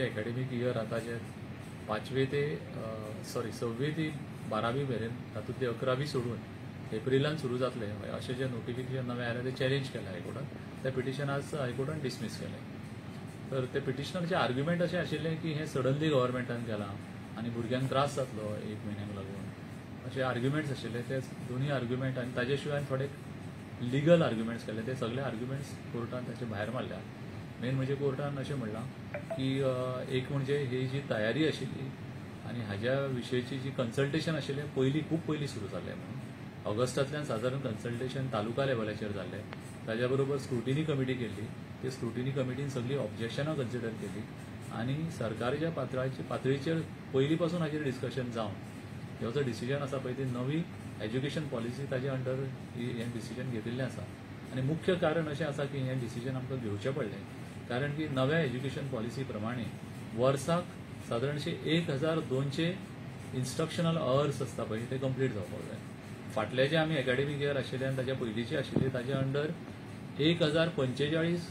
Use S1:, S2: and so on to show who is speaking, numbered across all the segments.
S1: Academic year आता जे 5वे ते 6वी ते 12वी मेरेन तातूंतली 11वी सोडून एप्रिलान सुरू जातले अशें जे नोटिफिकेशन नवें आयलें ते चॅलेंज केलें हायकोर्टान. त्या पिटिशन आज हायकोर्टान डिसमीस केलें. तर ते पिटिशनरचे आर्ग्युमेंट अशें आशिल्लें की हें सडनली गव्हर्मेंटान केलां आनी भुरग्यांक त्रास जातलो 1 म्हयन्याक लागून अशे आर्ग्युमेंट्स आशिल्ले. ते दोनूय आर्ग्युमेंट आनी ताजे शिवाय थोडे लिगल आर्ग्युमेंट्स केले. ते सगळे आर्ग्युमेंट्स कोर्टान ताचे भायर मारल्या. मेन म्हणजे कोर्टान अशें म्हणलां की एक म्हणजे ही जी तयारी आशिल्ली आनी हाज्या विशयीची जी कन्सल्टेशन आशिल्लें खूब पयलीं सुरू जाल्लें म्हणून ऑगस्टांतल्यान सादारण कन्सल्टेशन तालुका लेवलाचेर जाल्लें. ताज्या बरोबर स्क्रुटिनी कमिटी केल्ली. ते स्क्रुटिनी कमिटीन सगळीं ऑब्जेक्शनां कन्सिडर केली आनी सरकाराच्या पातळीचेर पयलीं पासून हाचेर डिस्कशन जावन ह्यो जो डिसिजन आसा पळय ती नवी एज्युकेशन पॉलिसी ताजे अंडर हें डिसिजन घेतिल्लें आसा. आनी मुख्य कारण अशें आसा की हें डिसिजन आमकां घेवचें पडलें कारण की नव्या एज्युकेशन पॉलिसी प्रमाणे वर्साक सादारणशे 1200 इन्स्ट्रक्शनल अवर्स आसता पळय ते कंप्लीट जावपाक जाय. फाटले जे आमी एकेडमिक इयर आशिल्ले आनी ताच्या पयलींचे आशिल्ले ताजे अंडर 1045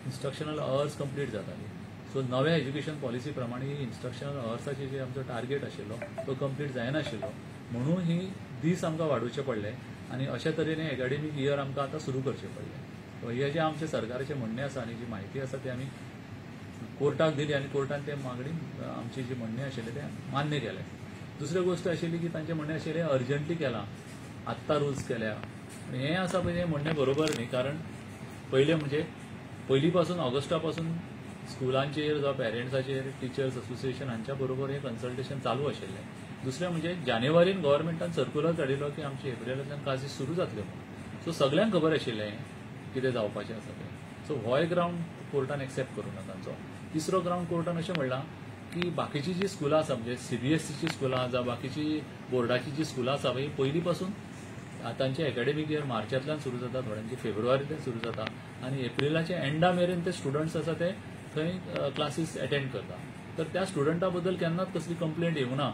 S1: इन्स्ट्रक्शनल अवर्स कंप्लीट जाताली. सो नव्या एज्युकेशन पॉलिसी प्रमाणे इन्स्ट्रक्शनल अवर्साचे जे आमचो टार्गेट आशिल्लो तो कंप्लीट जायनाशिल्लो म्हणून ही दीस आमकां वाडोवचे पडले आनी अशे तरेन एकेडमिक इयर आमकां आतां सुरू करचें पडलें. हे जे आमचे सरकाराचे म्हणणें आसा आनी जी म्हायती आसा ती आमी कोर्टाक दिली आनी कोर्टान ते मागणी आमची जी म्हणणें आशिल्लें तें मान्य केलें. दुसरी गोष्ट आशिल्ली की तांचें म्हणणें आशिल्लें अर्जंटली केलां, आत्तां रुल्स केल्या. हें आसा पळय हें म्हणणें बरोबर न्ही. कारण पयलें म्हणजे पयलीं पासून ऑगस्टा पासून स्कुलांचेर जावं पेरंट्साचेर टिचर्स असोसिएशन हांच्या बरोबर हें कन्सल्टेशन चालू आशिल्लें. दुसरें म्हणजे जानेवारीन गव्हर्मेंटान सर्क्युलर धाडिल्लो की आमचे एप्रिलांतल्यान क्लासीस सुरू जातल्यो म्हणून. सो सगळ्यांक खबर आशिल्लें कितें जावपाचें आसा तें. सो हो एक ग्रावंड कोर्टान एक्सेप्ट करूं ना तांचो. तिसरो ग्रावंड कोर्टान अशें म्हणलां की बाकीची जी स्कुलां आसा म्हणजे CBSEची स्कुलां जावं बाकीची बोर्डाची जी स्कुलां आसा पळय पयलीं पासून तांचे एकेडमिक इयर मार्चांतल्यान सुरू जाता, थोड्यांची फेब्रुवारींतल्यान सुरू जाता आनी एप्रिलाच्या एंडा मेरेन ते स्टुडंट्स आसा ते थंय क्लासीस अटेंड करता. तर त्या स्टुडंटा बद्दल केन्नाच कसली कंप्लेंट येवना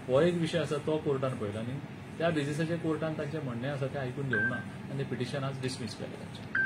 S1: हो एक विशय आसा तो कोर्टान पळयलो आनी त्या बेजिसाचेर कोर्टान तांचें म्हणणें आसा तें आयकून घेवना आनी पिटिशन आज डिसमीस केलें तांचें.